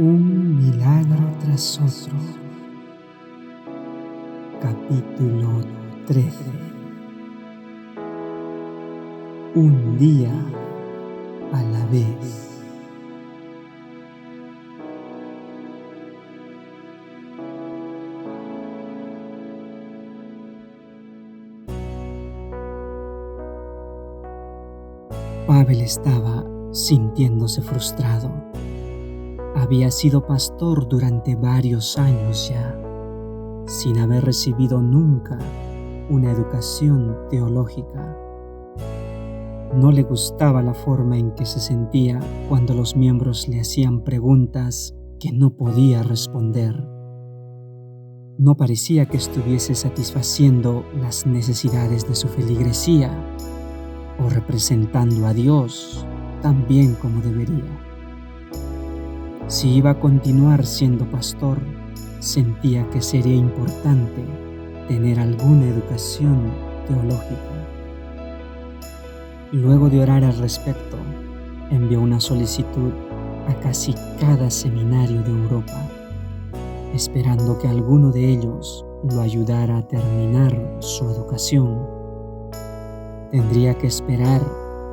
Un milagro tras otro. Capítulo 13. Un día a la vez. Pavel estaba sintiéndose frustrado. Había sido pastor durante varios años ya, sin haber recibido nunca una educación teológica. No le gustaba la forma en que se sentía cuando los miembros le hacían preguntas que no podía responder. No parecía que estuviese satisfaciendo las necesidades de su feligresía o representando a Dios tan bien como debería. Si iba a continuar siendo pastor, sentía que sería importante tener alguna educación teológica. Luego de orar al respecto, envió una solicitud a casi cada seminario de Europa, esperando que alguno de ellos lo ayudara a terminar su educación. Tendría que esperar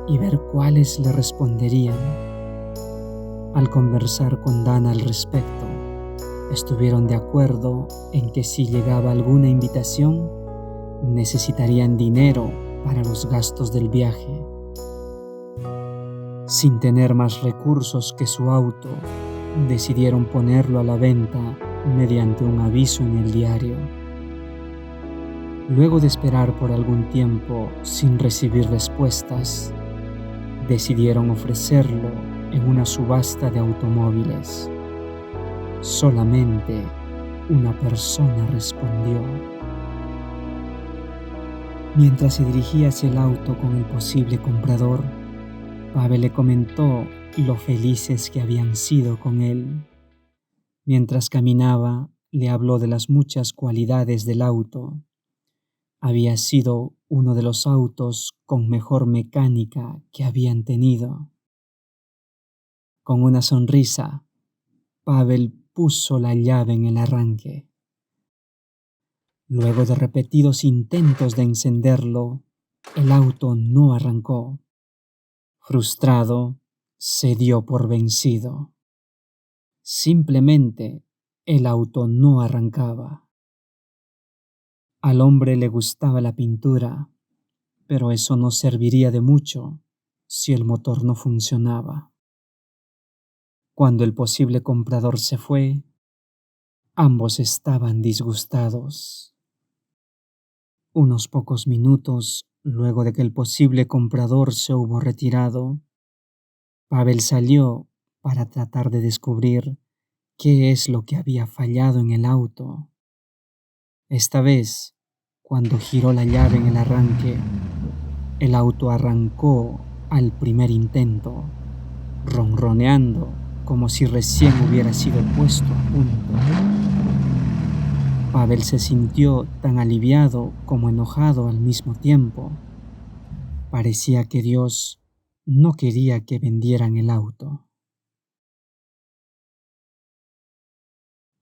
y ver cuáles le responderían. Al conversar con Dana al respecto, estuvieron de acuerdo en que si llegaba alguna invitación, necesitarían dinero para los gastos del viaje. Sin tener más recursos que su auto, decidieron ponerlo a la venta mediante un aviso en el diario. Luego de esperar por algún tiempo sin recibir respuestas, decidieron ofrecerlo en una subasta de automóviles. Solamente una persona respondió. Mientras se dirigía hacia el auto con el posible comprador, Pavel le comentó lo felices que habían sido con él. Mientras caminaba, le habló de las muchas cualidades del auto. Había sido uno de los autos con mejor mecánica que habían tenido. Con una sonrisa, Pavel puso la llave en el arranque. Luego de repetidos intentos de encenderlo, el auto no arrancó. Frustrado, se dio por vencido. Simplemente el auto no arrancaba. Al hombre le gustaba la pintura, pero eso no serviría de mucho si el motor no funcionaba. Cuando el posible comprador se fue, ambos estaban disgustados. Unos pocos minutos luego de que el posible comprador se hubo retirado, Pavel salió para tratar de descubrir qué es lo que había fallado en el auto. Esta vez, cuando giró la llave en el arranque, el auto arrancó al primer intento, ronroneando como si recién hubiera sido puesto a punto. Pavel se sintió tan aliviado como enojado al mismo tiempo. Parecía que Dios no quería que vendieran el auto.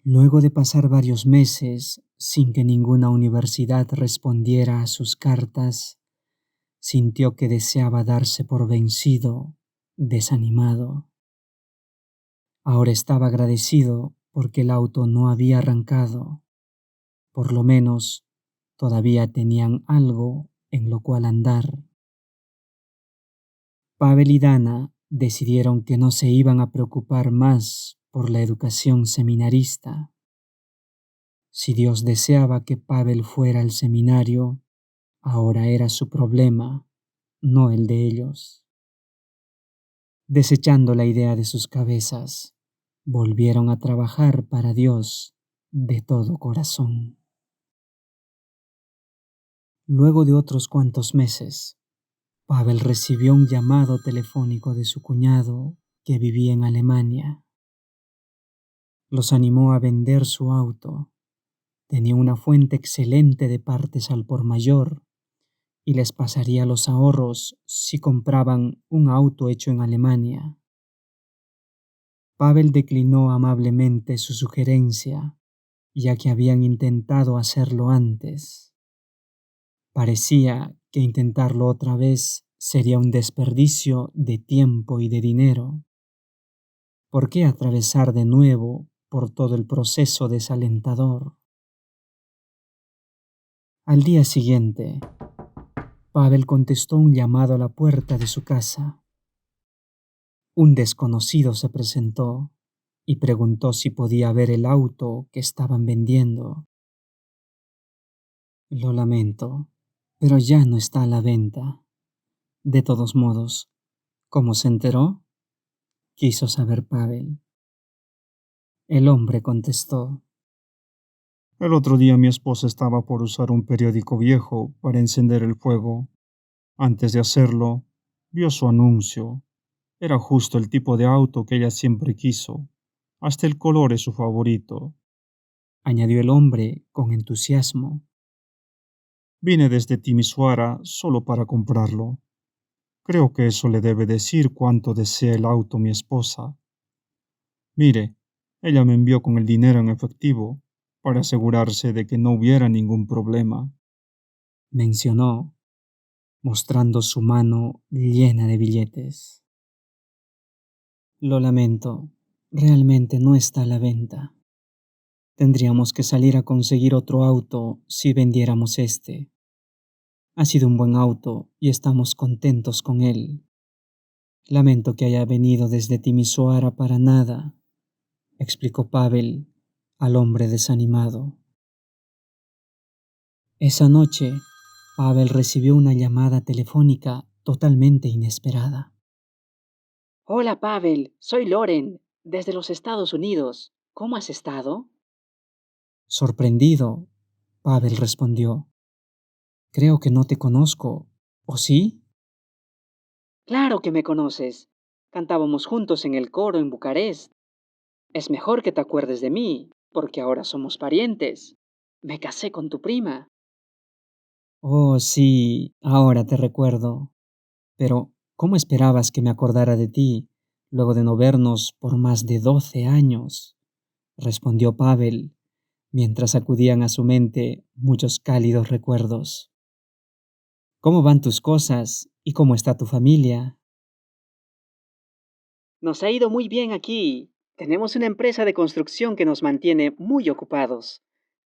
Luego de pasar varios meses sin que ninguna universidad respondiera a sus cartas, sintió que deseaba darse por vencido, desanimado. Ahora estaba agradecido porque el auto no había arrancado. Por lo menos, todavía tenían algo en lo cual andar. Pavel y Dana decidieron que no se iban a preocupar más por la educación seminarista. Si Dios deseaba que Pavel fuera al seminario, ahora era su problema, no el de ellos. Desechando la idea de sus cabezas, volvieron a trabajar para Dios de todo corazón. Luego de otros cuantos meses, Pavel recibió un llamado telefónico de su cuñado que vivía en Alemania. Los animó a vender su auto. Tenía una fuente excelente de partes al por mayor y les pasaría los ahorros si compraban un auto hecho en Alemania. Pavel declinó amablemente su sugerencia, ya que habían intentado hacerlo antes. Parecía que intentarlo otra vez sería un desperdicio de tiempo y de dinero. ¿Por qué atravesar de nuevo por todo el proceso desalentador? Al día siguiente, Pavel contestó un llamado a la puerta de su casa. Un desconocido se presentó y preguntó si podía ver el auto que estaban vendiendo. Lo lamento, pero ya no está a la venta. De todos modos, ¿cómo se enteró? Quiso saber Pavel. El hombre contestó: El otro día mi esposa estaba por usar un periódico viejo para encender el fuego. Antes de hacerlo, vio su anuncio. Era justo el tipo de auto que ella siempre quiso. Hasta el color es su favorito. añadió el hombre con entusiasmo. Vine desde Timisoara solo para comprarlo. Creo que eso le debe decir cuánto desea el auto mi esposa. Mire, ella me envió con el dinero en efectivo para asegurarse de que no hubiera ningún problema. Mencionó, mostrando su mano llena de billetes. Lo lamento, realmente no está a la venta. Tendríamos que salir a conseguir otro auto si vendiéramos este. Ha sido un buen auto y estamos contentos con él. Lamento que haya venido desde Timisoara para nada, explicó Pavel al hombre desanimado. Esa noche, Pavel recibió una llamada telefónica totalmente inesperada. Hola Pavel, soy Loren, desde los Estados Unidos. ¿Cómo has estado? Sorprendido, Pavel respondió: Creo que no te conozco, ¿o sí? Claro que me conoces. Cantábamos juntos en el coro en Bucarest. Es mejor que te acuerdes de mí, porque ahora somos parientes. Me casé con tu prima. Oh, sí, ahora te recuerdo. Pero, ¿cómo esperabas que me acordara de ti, luego de no vernos por más de 12 años? Respondió Pavel, mientras acudían a su mente muchos cálidos recuerdos. ¿Cómo van tus cosas y cómo está tu familia? Nos ha ido muy bien aquí. Tenemos una empresa de construcción que nos mantiene muy ocupados.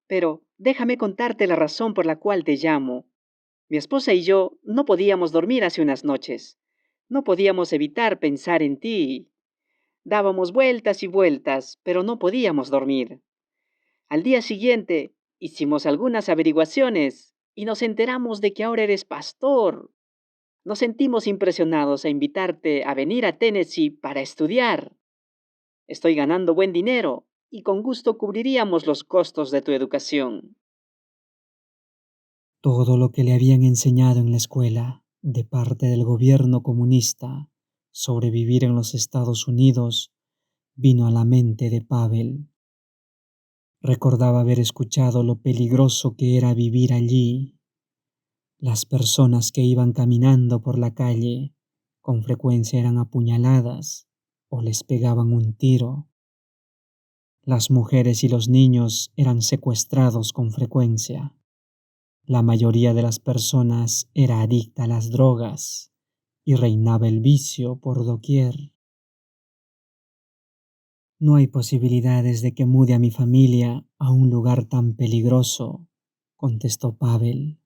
Pero déjame contarte la razón por la cual te llamo. Mi esposa y yo no podíamos dormir hace unas noches. No podíamos evitar pensar en ti. Dábamos vueltas y vueltas, pero no podíamos dormir. Al día siguiente hicimos algunas averiguaciones y nos enteramos de que ahora eres pastor. Nos sentimos impresionados a invitarte a venir a Tennessee para estudiar. Estoy ganando buen dinero y con gusto cubriríamos los costos de tu educación. Todo lo que le habían enseñado en la escuela de parte del gobierno comunista sobre vivir en los Estados Unidos vino a la mente de Pavel. Recordaba haber escuchado lo peligroso que era vivir allí. Las personas que iban caminando por la calle con frecuencia eran apuñaladas o les pegaban un tiro. Las mujeres y los niños eran secuestrados con frecuencia. La mayoría de las personas era adicta a las drogas y reinaba el vicio por doquier. No hay posibilidades de que mude a mi familia a un lugar tan peligroso, contestó Pavel.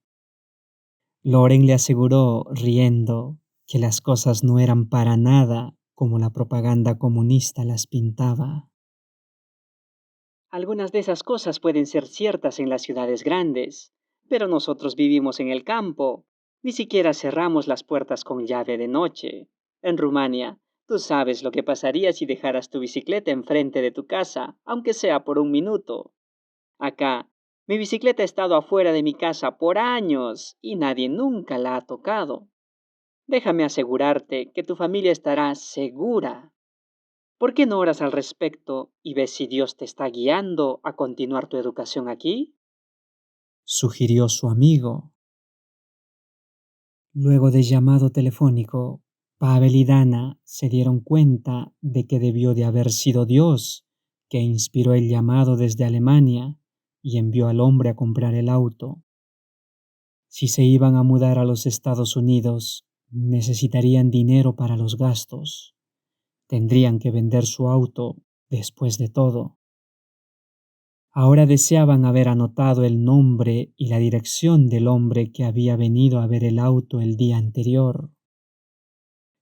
Loren le aseguró, riendo, que las cosas no eran para nada como la propaganda comunista las pintaba. Algunas de esas cosas pueden ser ciertas en las ciudades grandes, pero nosotros vivimos en el campo. Ni siquiera cerramos las puertas con llave de noche. En Rumania, tú sabes lo que pasaría si dejaras tu bicicleta enfrente de tu casa, aunque sea por un minuto. Acá, mi bicicleta ha estado afuera de mi casa por años y nadie nunca la ha tocado. Déjame asegurarte que tu familia estará segura. ¿Por qué no oras al respecto y ves si Dios te está guiando a continuar tu educación aquí? Sugirió su amigo. Luego de llamado telefónico, Pavel y Dana se dieron cuenta de que debió de haber sido Dios que inspiró el llamado desde Alemania y envió al hombre a comprar el auto. Si se iban a mudar a los Estados Unidos, necesitarían dinero para los gastos. Tendrían que vender su auto después de todo. Ahora deseaban haber anotado el nombre y la dirección del hombre que había venido a ver el auto el día anterior.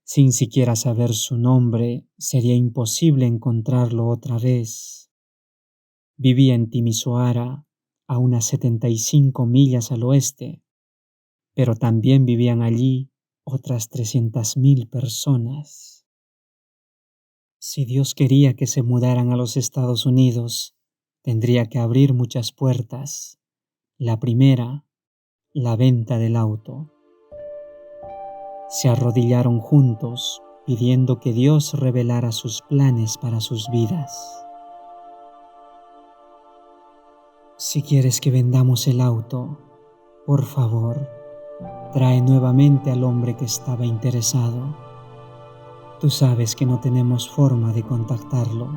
Sin siquiera saber su nombre, sería imposible encontrarlo otra vez. Vivía en Timisoara, a unas 75 millas al oeste, pero también vivían allí otras 300,000 personas. Si Dios quería que se mudaran a los Estados Unidos, tendría que abrir muchas puertas. La primera, la venta del auto. Se arrodillaron juntos, pidiendo que Dios revelara sus planes para sus vidas. Si quieres que vendamos el auto, por favor, trae nuevamente al hombre que estaba interesado. Tú sabes que no tenemos forma de contactarlo.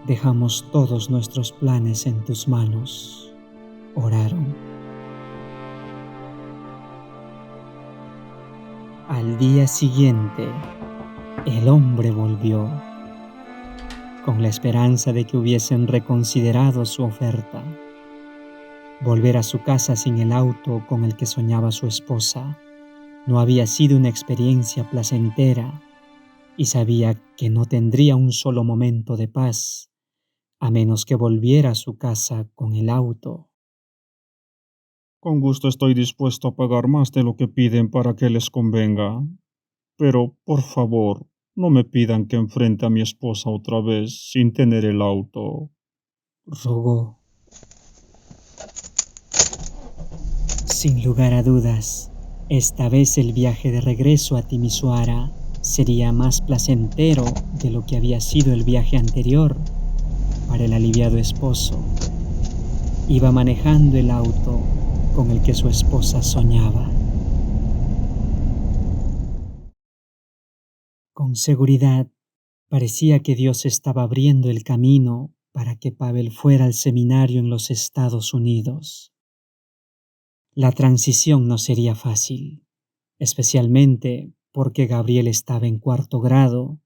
Dejamos todos nuestros planes en tus manos. Oraron. Al día siguiente, el hombre volvió, con la esperanza de que hubiesen reconsiderado su oferta. Volver a su casa sin el auto con el que soñaba su esposa no había sido una experiencia placentera y sabía que no tendría un solo momento de paz a menos que volviera a su casa con el auto. Con gusto estoy dispuesto a pagar más de lo que piden para que les convenga. Pero, por favor, no me pidan que enfrente a mi esposa otra vez sin tener el auto, rogó. Sin lugar a dudas, esta vez el viaje de regreso a Timisoara sería más placentero de lo que había sido el viaje anterior para el aliviado esposo. Iba manejando el auto con el que su esposa soñaba. Con seguridad, parecía que Dios estaba abriendo el camino para que Pavel fuera al seminario en los Estados Unidos. La transición no sería fácil, especialmente porque Gabriel estaba en 4º grado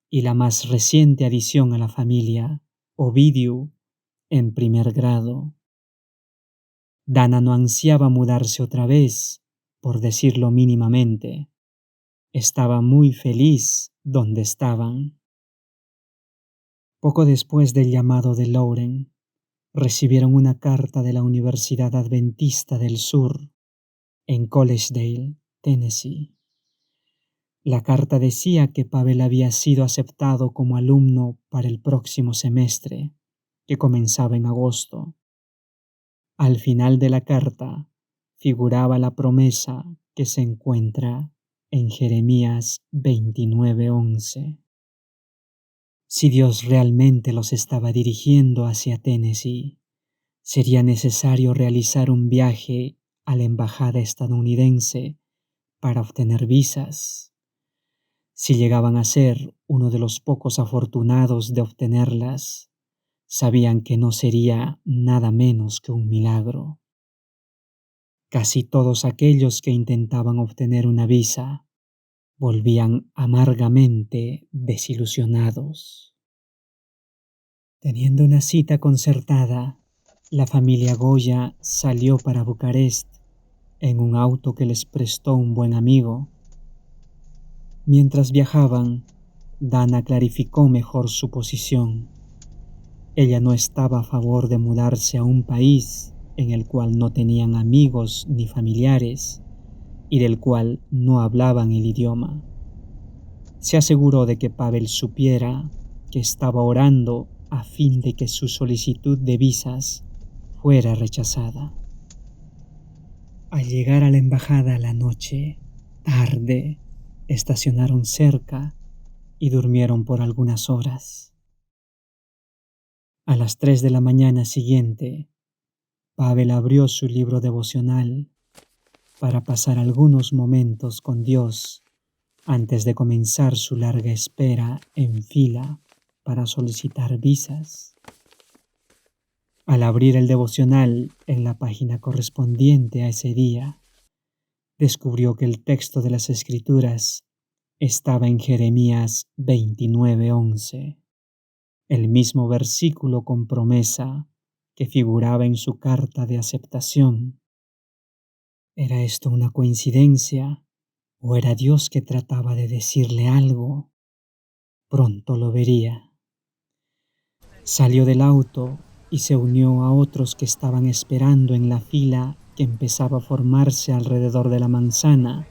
y la más reciente adición a la familia, Ovidiu, en 1er grado. Dana no ansiaba mudarse otra vez, por decirlo mínimamente. Estaba muy feliz donde estaban. Poco después del llamado de Lauren, recibieron una carta de la Universidad Adventista del Sur, en Collegedale, Tennessee. La carta decía que Pavel había sido aceptado como alumno para el próximo semestre, que comenzaba en agosto. Al final de la carta figuraba la promesa que se encuentra en Jeremías 29:11. Si Dios realmente los estaba dirigiendo hacia Tennessee, sería necesario realizar un viaje a la embajada estadounidense para obtener visas. Si llegaban a ser uno de los pocos afortunados de obtenerlas, sabían que no sería nada menos que un milagro. Casi todos aquellos que intentaban obtener una visa volvían amargamente desilusionados. Teniendo una cita concertada, la familia Goya salió para Bucarest en un auto que les prestó un buen amigo. Mientras viajaban, Dana clarificó mejor su posición. Ella no estaba a favor de mudarse a un país en el cual no tenían amigos ni familiares y del cual no hablaban el idioma. Se aseguró de que Pavel supiera que estaba orando a fin de que su solicitud de visas fuera rechazada. Al llegar a la embajada a la noche, tarde, estacionaron cerca y durmieron por algunas horas. A las 3 de la mañana siguiente, Pavel abrió su libro devocional para pasar algunos momentos con Dios antes de comenzar su larga espera en fila para solicitar visas. Al abrir el devocional en la página correspondiente a ese día, descubrió que el texto de las Escrituras estaba en Jeremías 29:11, el mismo versículo con promesa que figuraba en su carta de aceptación. ¿Era esto una coincidencia o era Dios que trataba de decirle algo? Pronto lo vería. Salió del auto y se unió a otros que estaban esperando en la fila que empezaba a formarse alrededor de la manzana,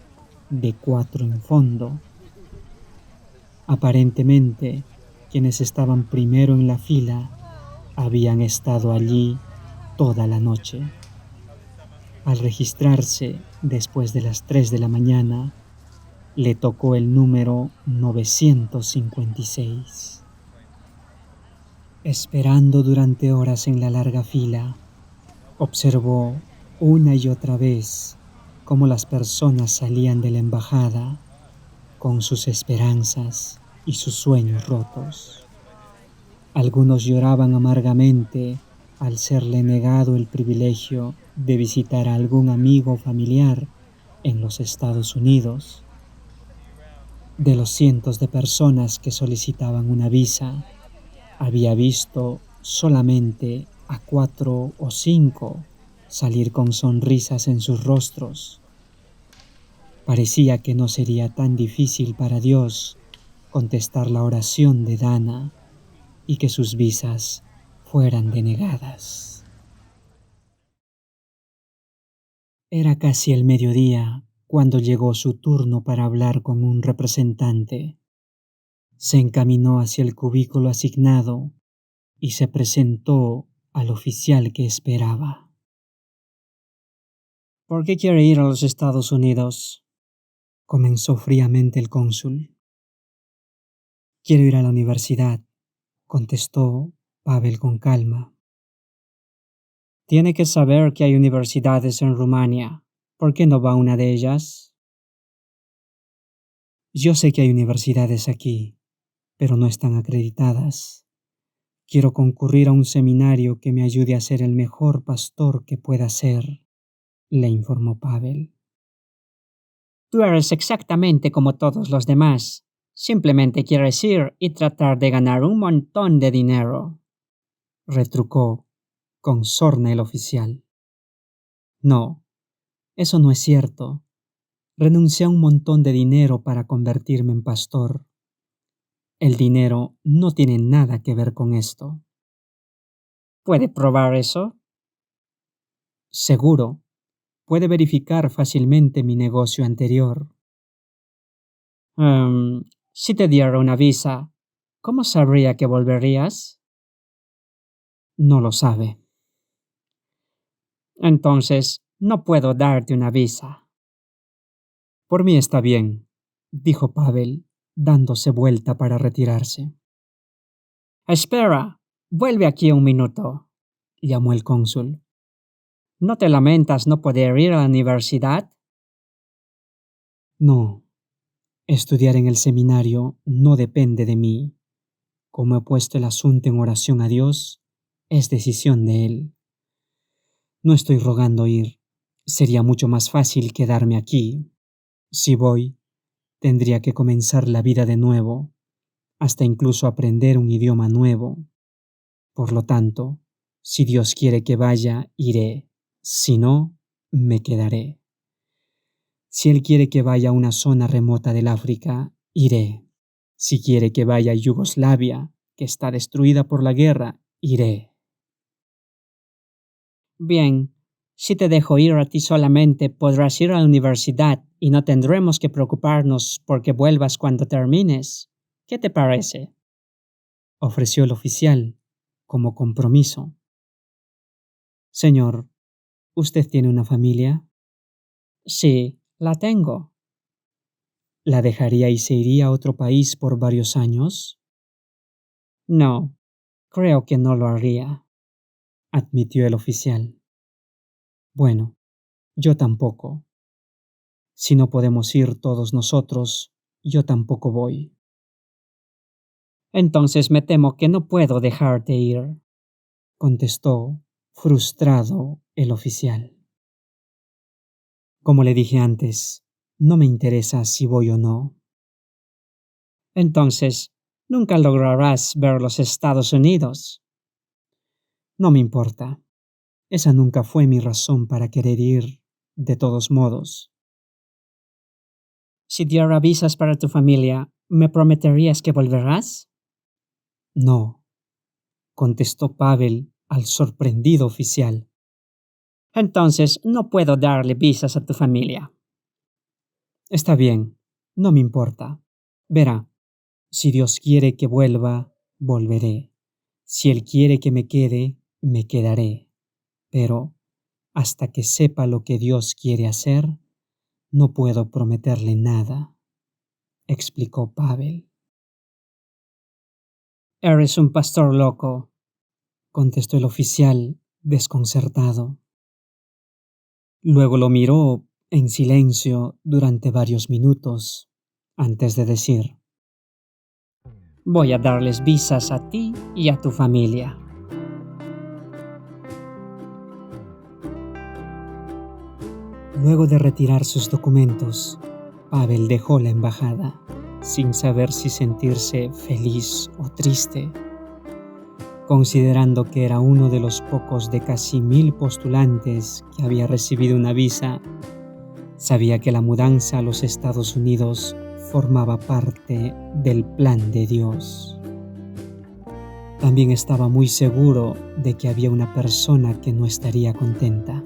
de 4 en fondo. Aparentemente, quienes estaban primero en la fila habían estado allí toda la noche. Al registrarse después de las 3 de la mañana, le tocó el número 956. Esperando durante horas en la larga fila, observó una y otra vez cómo las personas salían de la embajada con sus esperanzas y sus sueños rotos. Algunos lloraban amargamente al serle negado el privilegio de visitar a algún amigo o familiar en los Estados Unidos. De los cientos de personas que solicitaban una visa, había visto solamente a 4 o 5 salir con sonrisas en sus rostros. Parecía que no sería tan difícil para Dios contestar la oración de Dana y que sus visas fueran denegadas. Era casi el mediodía cuando llegó su turno para hablar con un representante. Se encaminó hacia el cubículo asignado y se presentó al oficial que esperaba. ¿Por qué quiere ir a los Estados Unidos?, comenzó fríamente el cónsul. Quiero ir a la universidad, contestó Pavel con calma. Tiene que saber que hay universidades en Rumania. ¿Por qué no va a una de ellas? Yo sé que hay universidades aquí, pero no están acreditadas. Quiero concurrir a un seminario que me ayude a ser el mejor pastor que pueda ser, le informó Pavel. Tú eres exactamente como todos los demás. Simplemente quieres ir y tratar de ganar un montón de dinero, retrucó con sorna el oficial. No, eso no es cierto. Renuncié a un montón de dinero para convertirme en pastor. El dinero no tiene nada que ver con esto. ¿Puede probar eso? Seguro. Puede verificar fácilmente mi negocio anterior. Si te diera una visa, ¿cómo sabría que volverías? No lo sabe. Entonces, no puedo darte una visa. Por mí está bien, dijo Pavel, dándose vuelta para retirarse. Espera, vuelve aquí un minuto, llamó el cónsul. ¿No te lamentas no poder ir a la universidad? No, estudiar en el seminario no depende de mí. Como he puesto el asunto en oración a Dios, es decisión de Él. No estoy rogando ir. Sería mucho más fácil quedarme aquí. Si voy, tendría que comenzar la vida de nuevo, hasta incluso aprender un idioma nuevo. Por lo tanto, si Dios quiere que vaya, iré. Si no, me quedaré. Si Él quiere que vaya a una zona remota del África, iré. Si quiere que vaya a Yugoslavia, que está destruida por la guerra, iré. Bien, si te dejo ir a ti solamente, podrás ir a la universidad y no tendremos que preocuparnos porque vuelvas cuando termines. ¿Qué te parece?, ofreció el oficial, como compromiso. Señor, ¿usted tiene una familia? Sí, la tengo. ¿La dejaría y se iría a otro país por varios años? No, creo que no lo haría, admitió el oficial. Bueno, yo tampoco. Si no podemos ir todos nosotros, yo tampoco voy. Entonces me temo que no puedo dejarte ir, contestó, frustrado, el oficial. Como le dije antes, no me interesa si voy o no. Entonces, nunca lograrás ver los Estados Unidos. No me importa. Esa nunca fue mi razón para querer ir, de todos modos. Si diera visas para tu familia, ¿me prometerías que volverás? No, contestó Pavel al sorprendido oficial. Entonces no puedo darle visas a tu familia. Está bien, no me importa. Verá, si Dios quiere que vuelva, volveré. Si Él quiere que me quedaré. Pero, hasta que sepa lo que Dios quiere hacer, no puedo prometerle nada, explicó Pavel. Eres un pastor loco, contestó el oficial, desconcertado. Luego lo miró en silencio durante varios minutos, antes de decir: voy a darles visas a ti y a tu familia. Luego de retirar sus documentos, Pavel dejó la embajada, sin saber si sentirse feliz o triste. Considerando que era uno de los pocos de casi 1000 postulantes que había recibido una visa, sabía que la mudanza a los Estados Unidos formaba parte del plan de Dios. También estaba muy seguro de que había una persona que no estaría contenta.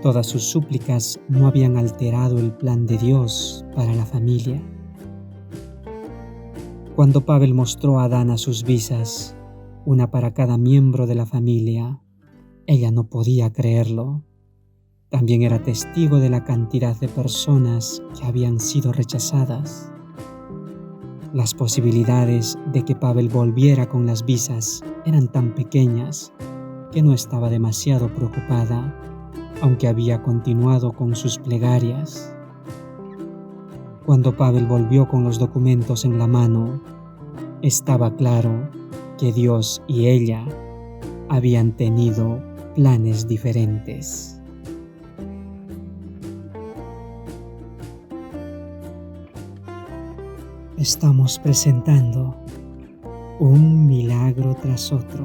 Todas sus súplicas no habían alterado el plan de Dios para la familia. Cuando Pavel mostró a Dana sus visas, una para cada miembro de la familia, ella no podía creerlo. También era testigo de la cantidad de personas que habían sido rechazadas. Las posibilidades de que Pavel volviera con las visas eran tan pequeñas que no estaba demasiado preocupada, aunque había continuado con sus plegarias. Cuando Pavel volvió con los documentos en la mano, estaba claro que Dios y ella habían tenido planes diferentes. Estamos presentando un milagro tras otro,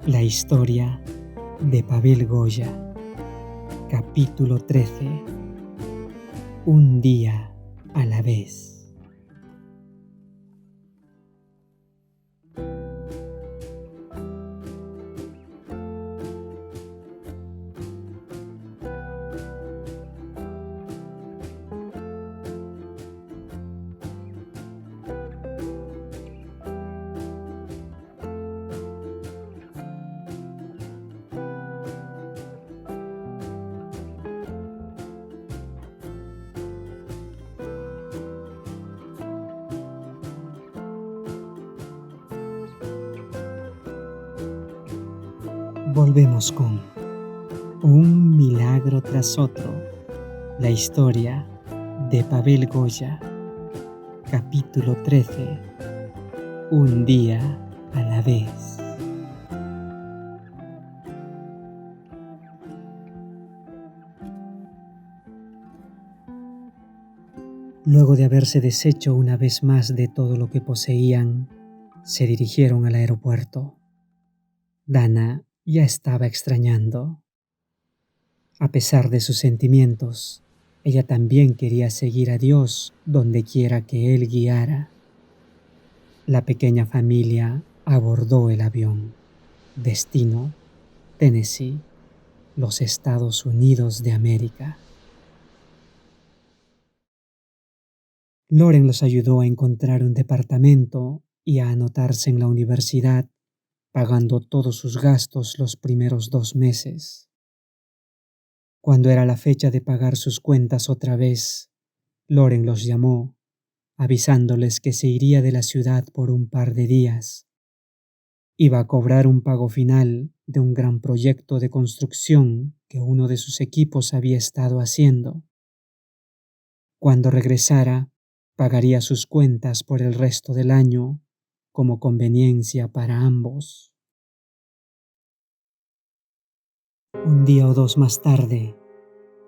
la historia de Pavel Goya. Capítulo 13. Un día a la vez. Volvemos con un milagro tras otro, la historia de Pavel Goya, capítulo 13, un día a la vez. Luego de haberse deshecho una vez más de todo lo que poseían, se dirigieron al aeropuerto. Dana ya estaba extrañando. A pesar de sus sentimientos, ella también quería seguir a Dios donde quiera que Él guiara. La pequeña familia abordó el avión. Destino: Tennessee, los Estados Unidos de América. Loren los ayudó a encontrar un departamento y a anotarse en la universidad, pagando todos sus gastos los primeros 2 meses. Cuando era la fecha de pagar sus cuentas otra vez, Loren los llamó, avisándoles que se iría de la ciudad por un par de días. Iba a cobrar un pago final de un gran proyecto de construcción que uno de sus equipos había estado haciendo. Cuando regresara, pagaría sus cuentas por el resto del año como conveniencia para ambos. Un día o dos más tarde,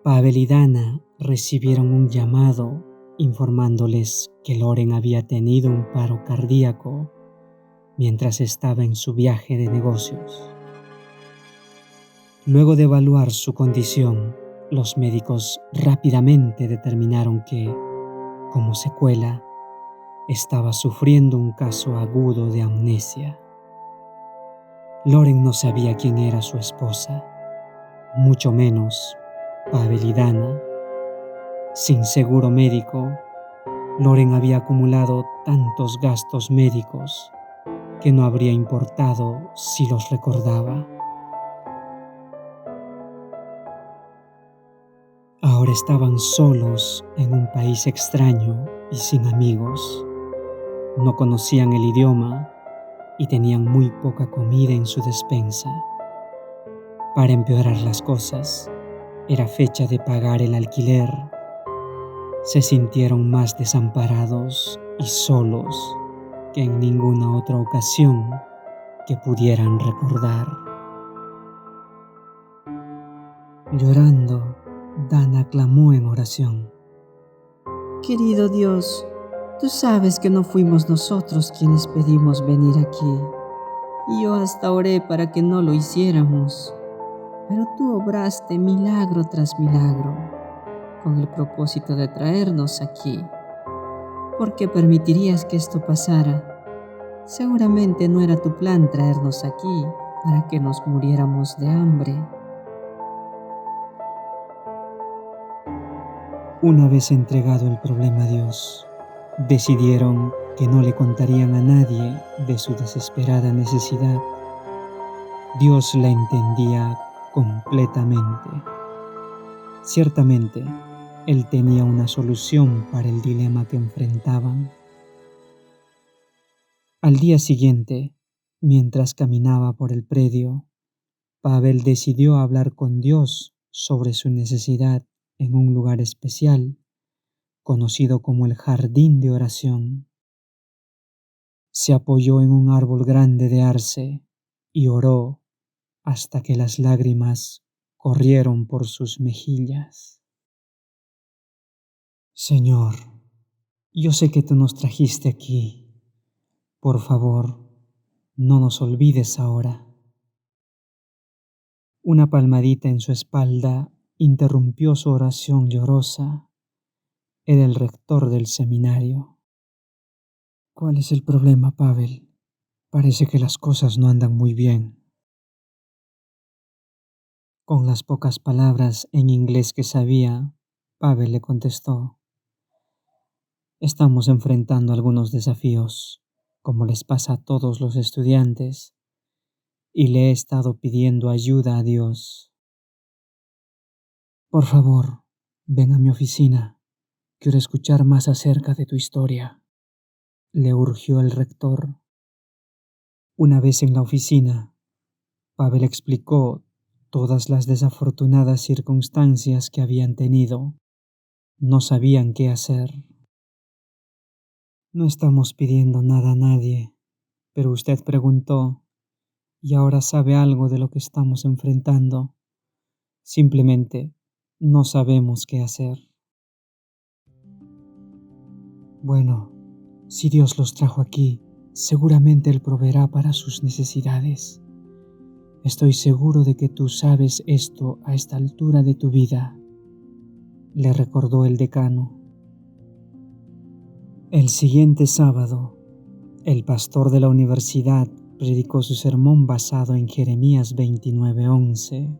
Pavel y Dana recibieron un llamado informándoles que Loren había tenido un paro cardíaco mientras estaba en su viaje de negocios. Luego de evaluar su condición, los médicos rápidamente determinaron que, como secuela, estaba sufriendo un caso agudo de amnesia. Loren no sabía quién era su esposa, mucho menos Pavel y Dana. Sin seguro médico, Loren había acumulado tantos gastos médicos que no habría importado si los recordaba. Ahora estaban solos en un país extraño y sin amigos. No conocían el idioma y tenían muy poca comida en su despensa. Para empeorar las cosas, era fecha de pagar el alquiler. Se sintieron más desamparados y solos que en ninguna otra ocasión que pudieran recordar. Llorando, Dana clamó en oración: Querido Dios, tú sabes que no fuimos nosotros quienes pedimos venir aquí, y yo hasta oré para que no lo hiciéramos, pero tú obraste milagro tras milagro, con el propósito de traernos aquí. ¿Por qué permitirías que esto pasara? Seguramente no era tu plan traernos aquí para que nos muriéramos de hambre. Una vez entregado el problema a Dios, decidieron que no le contarían a nadie de su desesperada necesidad. Dios la entendía completamente. Ciertamente, Él tenía una solución para el dilema que enfrentaban. Al día siguiente, mientras caminaba por el predio, Pavel decidió hablar con Dios sobre su necesidad en un lugar especial, conocido como el jardín de oración. Se apoyó en un árbol grande de arce y oró hasta que las lágrimas corrieron por sus mejillas. Señor, yo sé que tú nos trajiste aquí. Por favor, no nos olvides ahora. Una palmadita en su espalda interrumpió su oración llorosa. Era el rector del seminario. ¿Cuál es el problema, Pavel? Parece que las cosas no andan muy bien. Con las pocas palabras en inglés que sabía, Pavel le contestó: Estamos enfrentando algunos desafíos, como les pasa a todos los estudiantes, y le he estado pidiendo ayuda a Dios. Por favor, ven a mi oficina. Quiero escuchar más acerca de tu historia, le urgió el rector. Una vez en la oficina, Pavel explicó todas las desafortunadas circunstancias que habían tenido. No sabían qué hacer. No estamos pidiendo nada a nadie, pero usted preguntó y ahora sabe algo de lo que estamos enfrentando. Simplemente no sabemos qué hacer. Bueno, si Dios los trajo aquí, seguramente Él proveerá para sus necesidades. Estoy seguro de que tú sabes esto a esta altura de tu vida, le recordó el decano. El siguiente sábado, el pastor de la universidad predicó su sermón basado en Jeremías 29:11.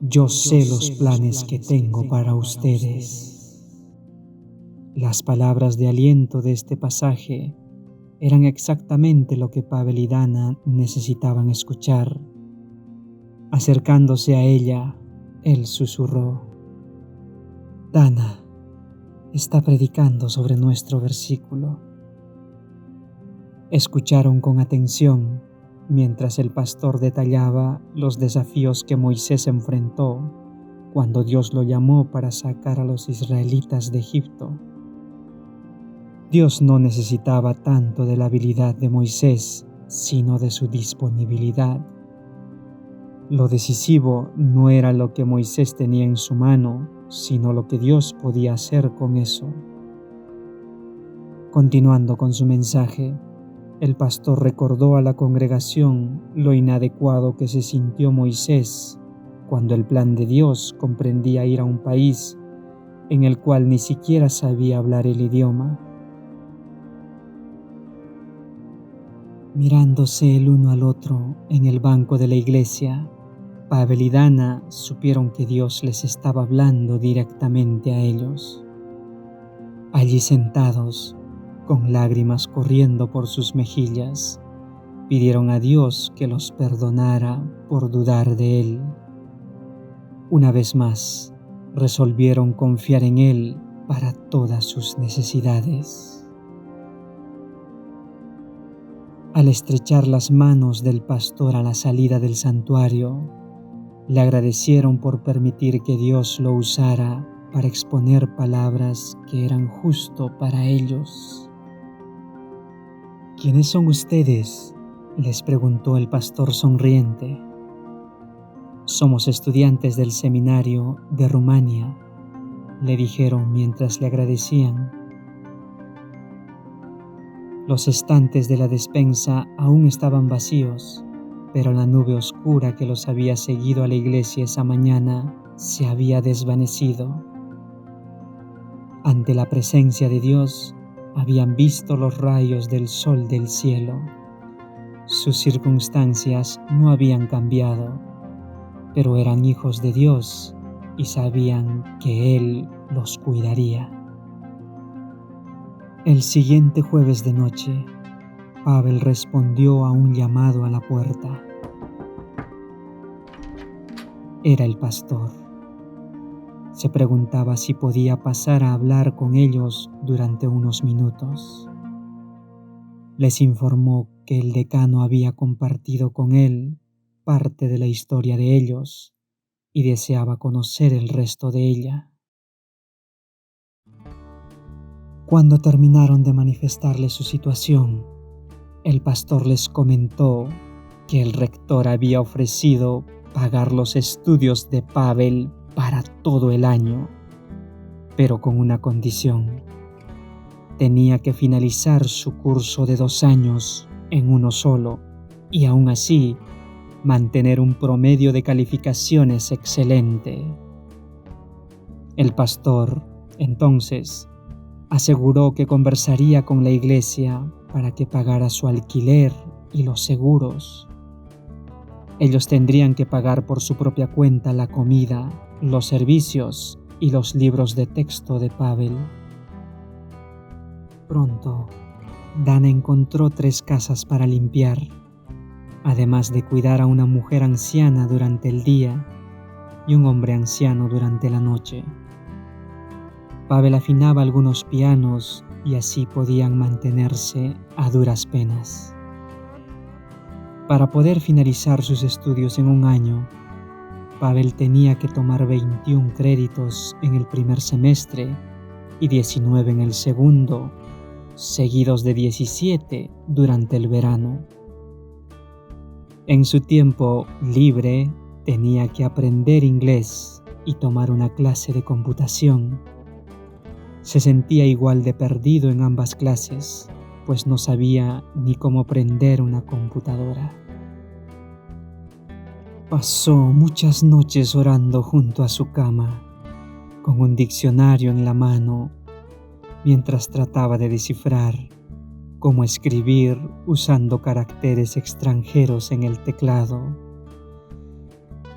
Yo sé los planes que tengo para ustedes. Las palabras de aliento de este pasaje eran exactamente lo que Pavel y Dana necesitaban escuchar. Acercándose a ella, él susurró: Dana está predicando sobre nuestro versículo. Escucharon con atención mientras el pastor detallaba los desafíos que Moisés enfrentó cuando Dios lo llamó para sacar a los israelitas de Egipto. Dios no necesitaba tanto de la habilidad de Moisés, sino de su disponibilidad. Lo decisivo no era lo que Moisés tenía en su mano, sino lo que Dios podía hacer con eso. Continuando con su mensaje, el pastor recordó a la congregación lo inadecuado que se sintió Moisés cuando el plan de Dios comprendía ir a un país en el cual ni siquiera sabía hablar el idioma. Mirándose el uno al otro en el banco de la iglesia, Pavel y Dana supieron que Dios les estaba hablando directamente a ellos. Allí sentados, con lágrimas corriendo por sus mejillas, pidieron a Dios que los perdonara por dudar de Él. Una vez más, resolvieron confiar en Él para todas sus necesidades. Al estrechar las manos del pastor a la salida del santuario, le agradecieron por permitir que Dios lo usara para exponer palabras que eran justo para ellos. ¿Quiénes son ustedes?, les preguntó el pastor sonriente. Somos estudiantes del seminario de Rumania, le dijeron mientras le agradecían. Los estantes de la despensa aún estaban vacíos, pero la nube oscura que los había seguido a la iglesia esa mañana se había desvanecido. Ante la presencia de Dios, habían visto los rayos del sol del cielo. Sus circunstancias no habían cambiado, pero eran hijos de Dios y sabían que Él los cuidaría. El siguiente jueves de noche, Pavel respondió a un llamado a la puerta. Era el pastor. Se preguntaba si podía pasar a hablar con ellos durante unos minutos. Les informó que el decano había compartido con él parte de la historia de ellos y deseaba conocer el resto de ella. Cuando terminaron de manifestarle su situación, el pastor les comentó que el rector había ofrecido pagar los estudios de Pavel para todo el año, pero con una condición. Tenía que finalizar su curso de 2 años en uno solo y aún así mantener un promedio de calificaciones excelente. El pastor, entonces, aseguró que conversaría con la iglesia para que pagara su alquiler y los seguros. Ellos tendrían que pagar por su propia cuenta la comida, los servicios y los libros de texto de Pavel. Pronto, Dana encontró 3 casas para limpiar, además de cuidar a una mujer anciana durante el día y un hombre anciano durante la noche. Pavel afinaba algunos pianos y así podían mantenerse a duras penas. Para poder finalizar sus estudios en un año, Pavel tenía que tomar 21 créditos en el primer semestre y 19 en el segundo, seguidos de 17 durante el verano. En su tiempo libre tenía que aprender inglés y tomar una clase de computación. Se sentía igual de perdido en ambas clases, pues no sabía ni cómo prender una computadora. Pasó muchas noches orando junto a su cama, con un diccionario en la mano, mientras trataba de descifrar cómo escribir usando caracteres extranjeros en el teclado.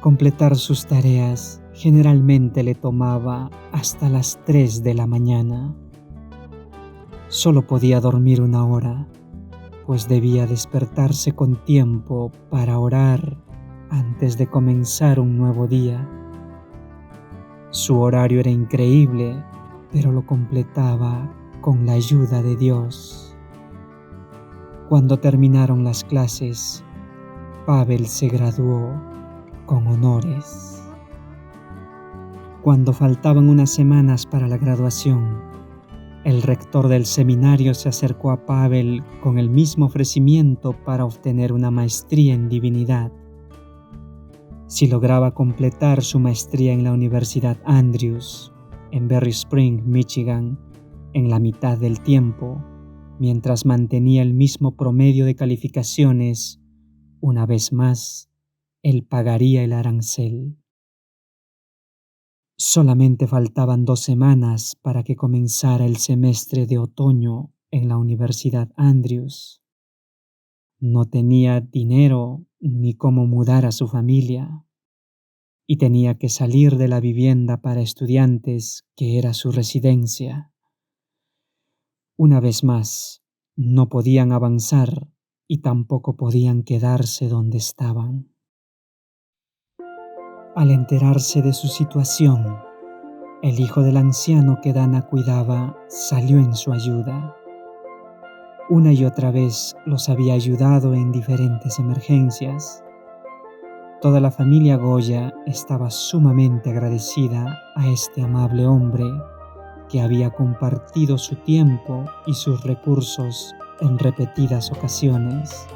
Completar sus tareas generalmente le tomaba hasta las 3 de la mañana. Solo podía dormir 1 hora, pues debía despertarse con tiempo para orar antes de comenzar un nuevo día. Su horario era increíble, pero lo completaba con la ayuda de Dios. Cuando terminaron las clases, Pavel se graduó con honores. Cuando faltaban unas semanas para la graduación, El rector del seminario se acercó a Pavel con el mismo ofrecimiento para obtener una maestría en divinidad. Si lograba completar su maestría en la Universidad Andrews, en Berry Spring, Michigan, en la mitad del tiempo, mientras mantenía el mismo promedio de calificaciones, una vez más, él pagaría el arancel. Solamente faltaban 2 semanas para que comenzara el semestre de otoño en la Universidad Andrews. No tenía dinero ni cómo mudar a su familia, y tenía que salir de la vivienda para estudiantes que era su residencia. Una vez más, no podían avanzar y tampoco podían quedarse donde estaban. Al enterarse de su situación, el hijo del anciano que Dana cuidaba salió en su ayuda. Una y otra vez los había ayudado en diferentes emergencias. Toda la familia Goya estaba sumamente agradecida a este amable hombre que había compartido su tiempo y sus recursos en repetidas ocasiones.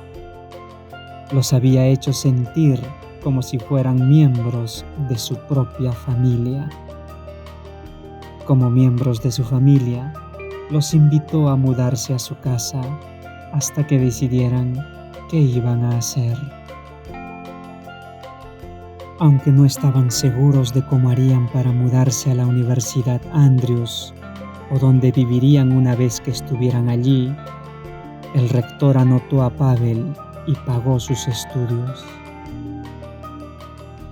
Los había hecho sentir como si fueran miembros de su propia familia. Como miembros de su familia, los invitó a mudarse a su casa hasta que decidieran qué iban a hacer. Aunque no estaban seguros de cómo harían para mudarse a la Universidad Andrews o dónde vivirían una vez que estuvieran allí, el rector anotó a Pavel y pagó sus estudios.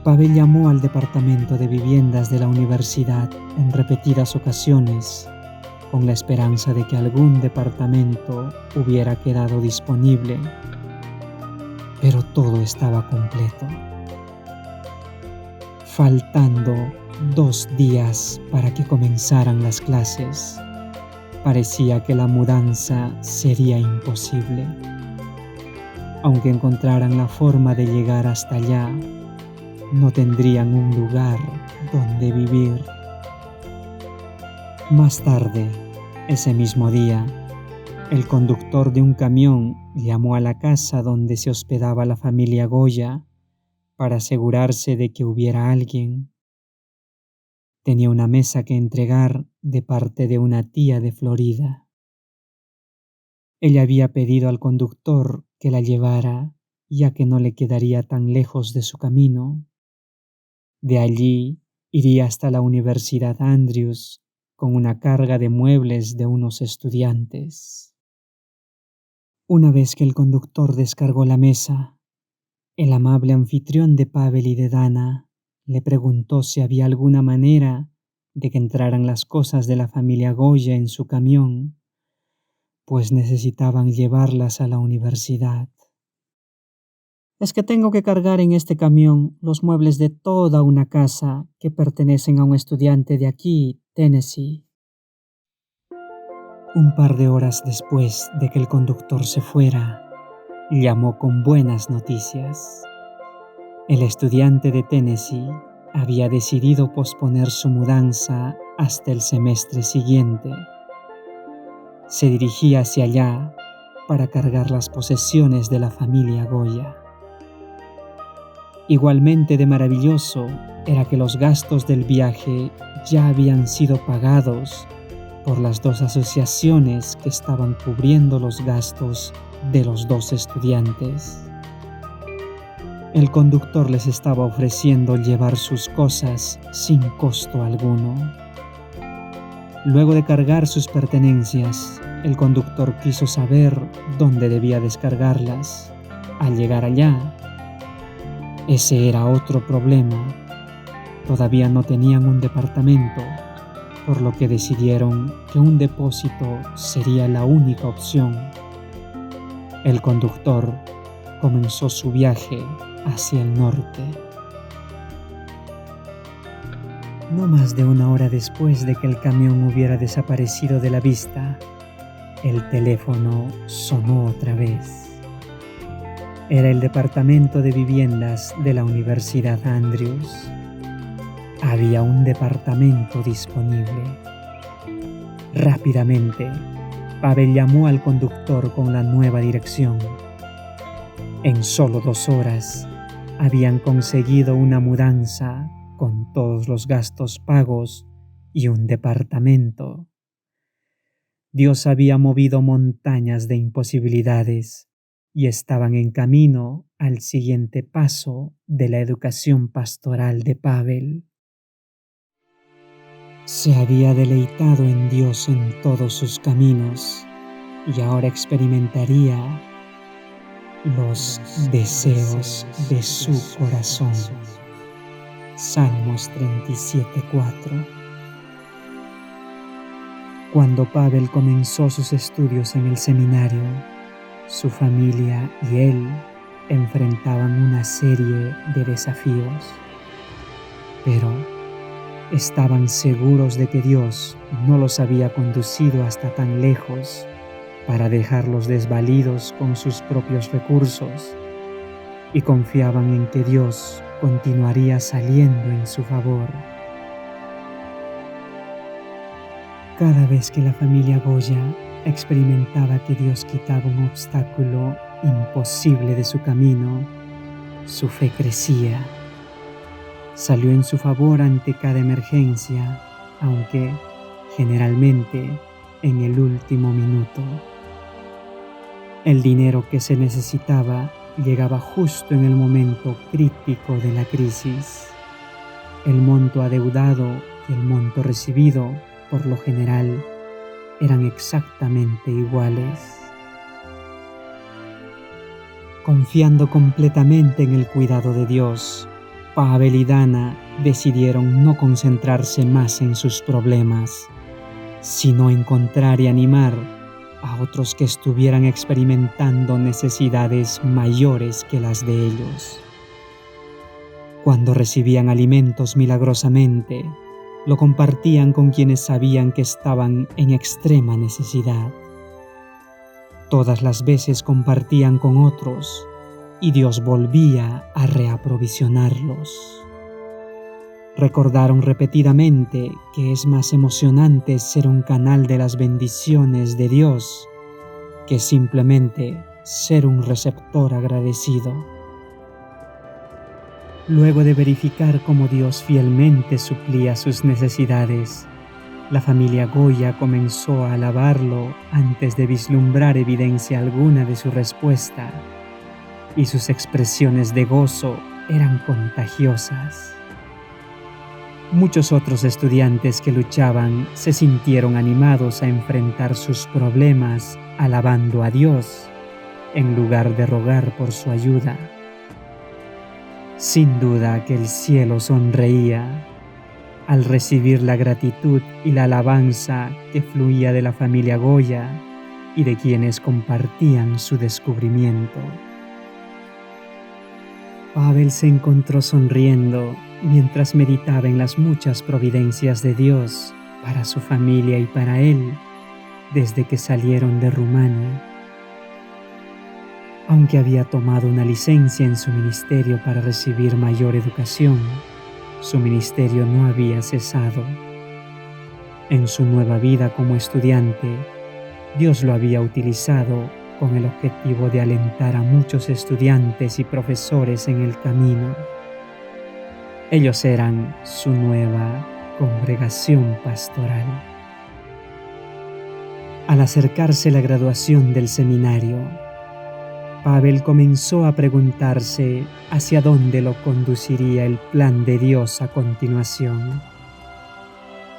Pavel llamó al departamento de viviendas de la universidad en repetidas ocasiones, con la esperanza de que algún departamento hubiera quedado disponible, pero todo estaba completo. Faltando 2 días para que comenzaran las clases, parecía que la mudanza sería imposible. Aunque encontraran la forma de llegar hasta allá, no tendrían un lugar donde vivir. Más tarde, ese mismo día, el conductor de un camión llamó a la casa donde se hospedaba la familia Goya para asegurarse de que hubiera alguien. Tenía una mesa que entregar de parte de una tía de Florida. Ella había pedido al conductor que la llevara, ya que no le quedaría tan lejos de su camino. De allí iría hasta la Universidad Andrews con una carga de muebles de unos estudiantes. Una vez que el conductor descargó la mesa, el amable anfitrión de Pavel y de Dana le preguntó si había alguna manera de que entraran las cosas de la familia Goya en su camión, pues necesitaban llevarlas a la universidad. Es que tengo que cargar en este camión los muebles de toda una casa que pertenecen a un estudiante de aquí, Tennessee. Un par de horas después de que el conductor se fuera, llamó con buenas noticias. El estudiante de Tennessee había decidido posponer su mudanza hasta el semestre siguiente. Se dirigía hacia allá para cargar las posesiones de la familia Goya. Igualmente de maravilloso era que los gastos del viaje ya habían sido pagados por las 2 asociaciones que estaban cubriendo los gastos de los 2 estudiantes. El conductor les estaba ofreciendo llevar sus cosas sin costo alguno. Luego de cargar sus pertenencias, el conductor quiso saber dónde debía descargarlas. Al llegar allá, ese era otro problema. Todavía no tenían un departamento, por lo que decidieron que un depósito sería la única opción. El conductor comenzó su viaje hacia el norte. No más de 1 hora después de que el camión hubiera desaparecido de la vista, el teléfono sonó otra vez. Era el departamento de viviendas de la Universidad Andrews. Había un departamento disponible. Rápidamente, Pavel llamó al conductor con la nueva dirección. En solo 2 horas, habían conseguido una mudanza con todos los gastos pagos y un departamento. Dios había movido montañas de imposibilidades y estaban en camino al siguiente paso de la educación pastoral de Pavel. Se había deleitado en Dios en todos sus caminos y ahora experimentaría los deseos de su corazón. Salmos 37:4. Cuando Pavel comenzó sus estudios en el seminario, su familia y él enfrentaban una serie de desafíos, pero estaban seguros de que Dios no los había conducido hasta tan lejos para dejarlos desvalidos con sus propios recursos, y confiaban en que Dios continuaría saliendo en su favor. Cada vez que la familia Goya experimentaba que Dios quitaba un obstáculo imposible de su camino, su fe crecía. Salió en su favor ante cada emergencia, aunque generalmente en el último minuto. El dinero que se necesitaba llegaba justo en el momento crítico de la crisis. El monto adeudado y el monto recibido, por lo general, eran exactamente iguales. Confiando completamente en el cuidado de Dios, Pavel y Dana decidieron no concentrarse más en sus problemas, sino encontrar y animar a otros que estuvieran experimentando necesidades mayores que las de ellos. Cuando recibían alimentos milagrosamente, lo compartían con quienes sabían que estaban en extrema necesidad. Todas las veces compartían con otros y Dios volvía a reaprovisionarlos. Recordaron repetidamente que es más emocionante ser un canal de las bendiciones de Dios que simplemente ser un receptor agradecido. Luego de verificar cómo Dios fielmente suplía sus necesidades, la familia Goya comenzó a alabarlo antes de vislumbrar evidencia alguna de su respuesta, y sus expresiones de gozo eran contagiosas. Muchos otros estudiantes que luchaban se sintieron animados a enfrentar sus problemas alabando a Dios en lugar de rogar por su ayuda. Sin duda que el cielo sonreía al recibir la gratitud y la alabanza que fluía de la familia Goya y de quienes compartían su descubrimiento. Pavel se encontró sonriendo mientras meditaba en las muchas providencias de Dios para su familia y para él desde que salieron de Rumania. Aunque había tomado una licencia en su ministerio para recibir mayor educación, su ministerio no había cesado. En su nueva vida como estudiante, Dios lo había utilizado con el objetivo de alentar a muchos estudiantes y profesores en el camino. Ellos eran su nueva congregación pastoral. Al acercarse la graduación del seminario, Pavel comenzó a preguntarse hacia dónde lo conduciría el plan de Dios a continuación.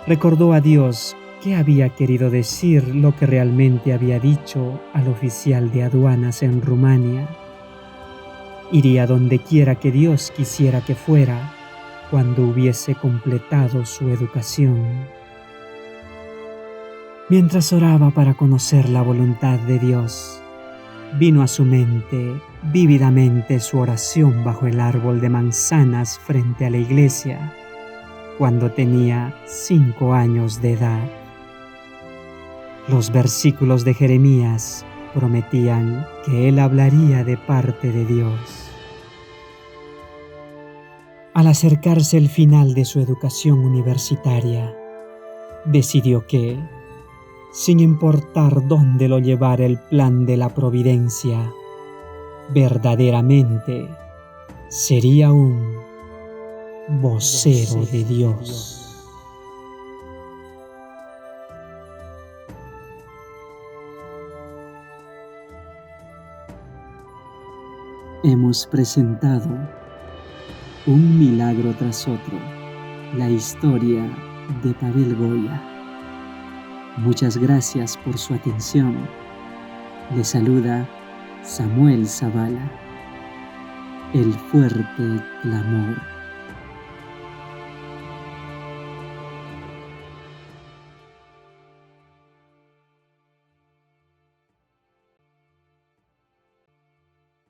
Recordó a Dios qué había querido decir lo que realmente había dicho al oficial de aduanas en Rumania. Iría donde quiera que Dios quisiera que fuera cuando hubiese completado su educación. Mientras oraba para conocer la voluntad de Dios, vino a su mente vívidamente su oración bajo el árbol de manzanas frente a la iglesia, cuando tenía 5 años de edad. Los versículos de Jeremías prometían que él hablaría de parte de Dios. Al acercarse el final de su educación universitaria, decidió que, sin importar dónde lo llevara el plan de la providencia. Verdaderamente sería un vocero de Dios. Hemos presentado un milagro tras otro, la historia de Pavel Goya. Muchas gracias por su atención. Le saluda Samuel Zavala. El fuerte clamor.